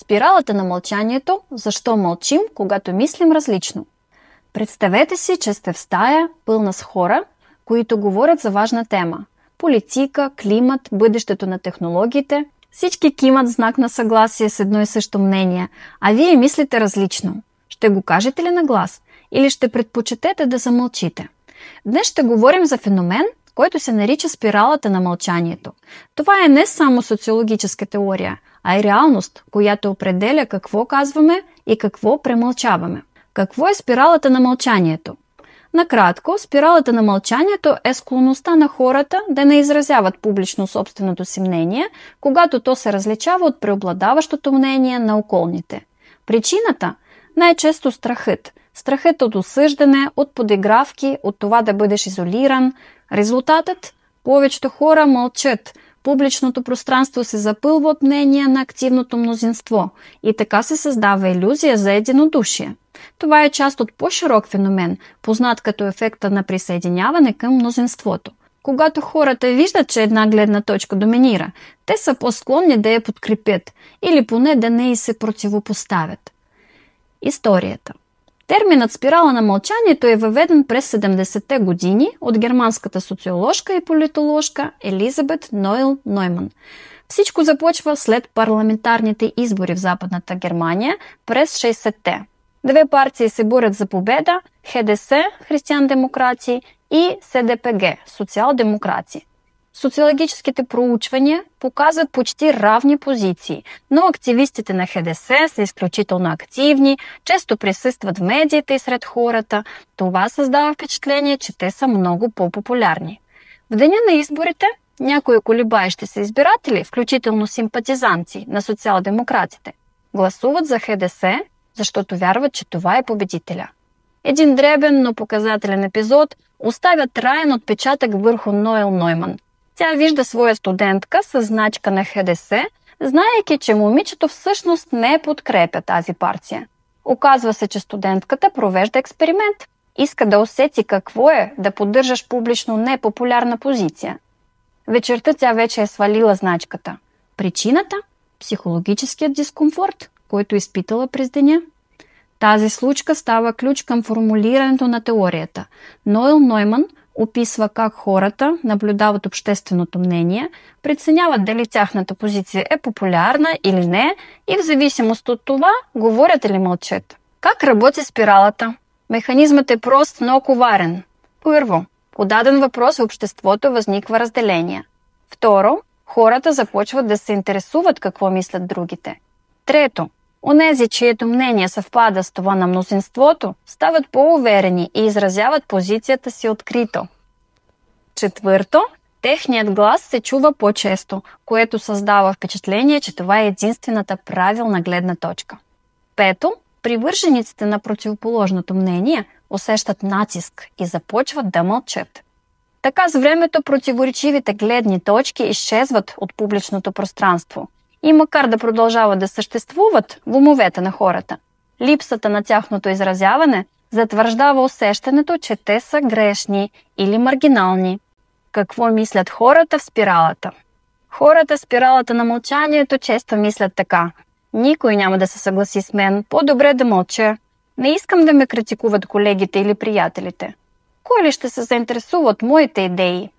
Спиралата на мълчанието – защо мълчим, когато мислим различно. Представете си, че сте в стая, пълна с хора, които говорят за важна тема – политика, климат, бъдещето на технологиите. Всички кимат знак на съгласие с едно и също мнение, а вие мислите различно. Ще го кажете ли на глас или ще предпочетете да замълчите? Днес ще говорим за феномен, който се нарича спиралата на мълчанието. Това е не само социологическа теория, а и реалност, която определя какво казваме и какво премълчаваме. Какво е спиралата на мълчанието? Накратко, спиралата на мълчанието е склонността на хората да не изразяват публично собственото си мнение, когато то се различава от преобладаващото мнение на околните. Причината? Най-често страхът. Страхът от осъждане, от подигравки, от това да бъдеш изолиран. Резултатът? Повечето хора мълчат. Публичното пространство се запълва от мнения на активното мнозинство и така се създава илюзия за единодушие. Това е част от по-широк феномен, познат като ефекта на присъединяване към мнозинството. Когато хората виждат, че една гледна точка доминира, те са по-склонни да я подкрепят или поне да не й се противопоставят. Историята. Терминът спирала на мълчанието е въведен през 70-те години от германската социоложка и политоложка Елизабет Ноел Нойман. Всичко започва след парламентарните избори в Западната Германия през 60-те. Две партии се борят за победа – ХДС – християн-демократи и СДПГ – социал-демократи. Социологическите проучвания показват почти равни позиции, но активистите на ХДС са изключително активни, често присъстват в медиите и сред хората. Това създава впечатление, че те са много по-популярни. В деня на изборите някои колебаещи се избиратели, включително симпатизанти на социал-демократите, гласуват за ХДС, защото вярват, че това е победителя. Един дребен, но показателен епизод оставя траен отпечатък върху Ноел Нойман. Тя вижда своя студентка с значка на ХДС, знаейки, че момичето всъщност не подкрепя тази партия. Оказва се, че студентката провежда експеримент. Иска да усети какво е да поддържаш публично непопулярна позиция. Вечерта тя вече е свалила значката. Причината? Психологическият дискомфорт, който изпитала през деня. Тази случка става ключ към формулирането на теорията. Ноел Нойман описва как хората наблюдават общественото мнение, преценяват дали тяхната позиция е популярна или не и в зависимост от това говорят или мълчат. Как работи спиралата? Механизмът е прост, но коварен. Първо, по даден въпрос в обществото възниква разделение. Второ, хората започват да се интересуват какво мислят другите. Трето, онези, чието мнение съвпада с това на мнозинството, стават по-уверени и изразяват позицията си открито. Четвърто, техният глас се чува по-често, което създава впечатление, че това е единствената правилна гледна точка. Пето, привържениците на противоположното мнение усещат натиск и започват да мълчат. Така с времето противоречивите гледни точки изчезват от публичното пространство. И макар да продължават да съществуват в умовете на хората, липсата на тяхното изразяване затвърждава усещането, че те са грешни или маргинални. Какво мислят хората в спиралата? Хората в спиралата на мълчанието често мислят така: никой няма да се съгласи с мен, по-добре да мълча. Не искам да ме критикуват колегите или приятелите. Кой ли ще се заинтересува от моите идеи?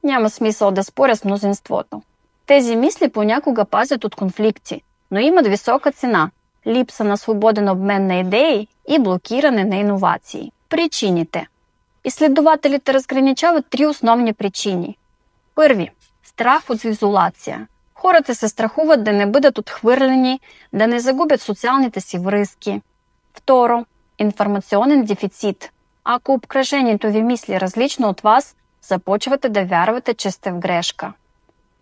Няма смисъл да споря с мнозинството. Тези мисли понякога пазят от конфликти, но имат висока цена – липса на свободен обмен на идеи и блокиране на иновации. Причините. Изследователите разграничават три основни причини. Първи – страх от изолация. Хората се страхуват да не бъдат отхвърлени, да не загубят социалните си връзки. Второ – информационен дефицит. Ако обкръжението ви мисли различно от вас, започвате да вярвате, че сте в грешка.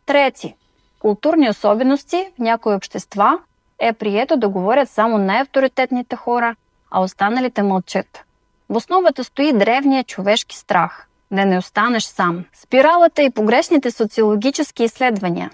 Трети. Културни особености в някои общества е прието да говорят само най-авторитетните хора, а останалите мълчат. В основата стои древния човешки страх – да не останеш сам. Спиралата и погрешните социологически изследвания.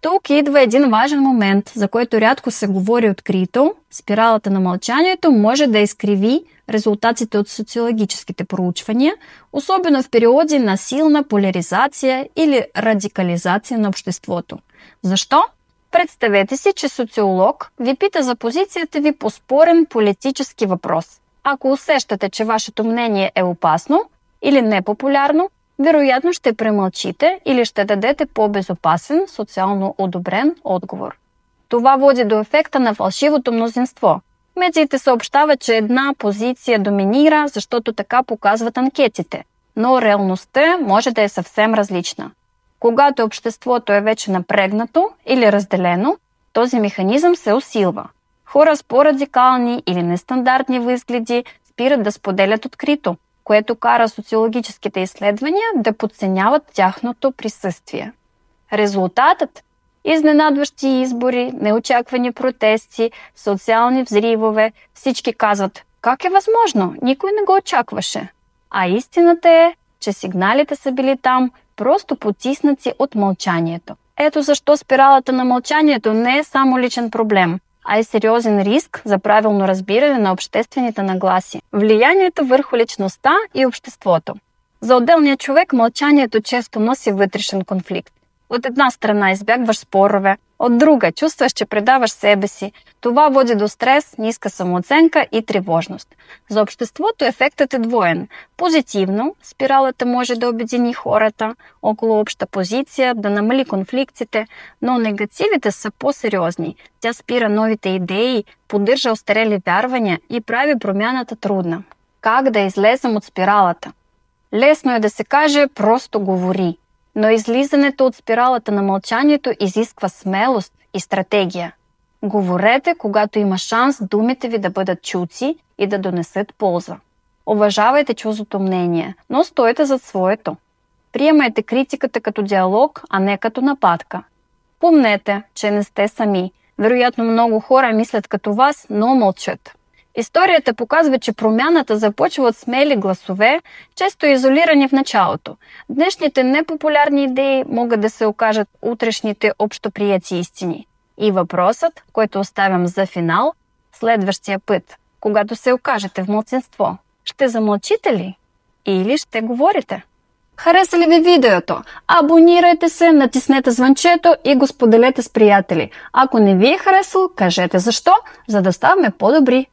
Тук идва един важен момент, за който рядко се говори открито. Спиралата на мълчанието може да изкриви резултатите от социологическите проучвания, особено в периоди на силна поляризация или радикализация на обществото. Защо? Представете си, че социолог ви пита за позицията ви по спорен политически въпрос. Ако усещате, че вашето мнение е опасно или непопулярно, вероятно ще премълчите или ще дадете по-безопасен, социално одобрен отговор. Това води до ефекта на фалшивото мнозинство. Медиите съобщават, че една позиция доминира, защото така показват анкетите, но реалността може да е съвсем различна. Когато обществото е вече напрегнато или разделено, този механизъм се усилва. Хора с по-радикални или нестандартни възгледи спират да споделят открито, което кара социологическите изследвания да подценяват тяхното присъствие. Резултатът – изненадващи избори, неочаквани протести, социални взривове, всички казват: как е възможно? Никой не го очакваше. А истината е, че сигналите са били там, просто потиснати от мълчанието. Ето защо спиралата на мълчанието не е само личен проблем, а е сериозен риск за правилно разбиране на обществените нагласи, влиянието върху личността и обществото. За отделния човек мълчанието често носи вътрешен конфликт. От една страна избягваш спорове, от друга чувстваш, че предаваш себе си. Това води до стрес, ниска самооценка и тревожност. За обществото ефектът е двоен. Позитивно, спиралата може да обедини хората около обща позиция, да намали конфликтите, но негативите са по-сериозни. Тя спира новите идеи, поддържа остарели вярвания и прави промяната трудна. Как да излезем от спиралата? Лесно е да се каже: просто говори. Но излизането от спиралата на мълчанието изисква смелост и стратегия. Говорете, когато има шанс думите ви да бъдат чути и да донесат полза. Уважавайте чуждото мнение, но стойте зад своето. Приемайте критиката като диалог, а не като нападка. Помнете, че не сте сами. Вероятно много хора мислят като вас, но мълчат. Историята показва, че промяната започва от смели гласове, често изолирани в началото. Днешните непопулярни идеи могат да се окажат утрешните общоприети истини. И въпросът, който оставям за финал, следващия път, когато се окажете в малцинство, ще замълчите ли или ще говорите? Хареса ли ви видеото? Абонирайте се, натиснете звънчето и го споделете с приятели. Ако не ви е харесало, кажете защо, за да ставаме по-добри.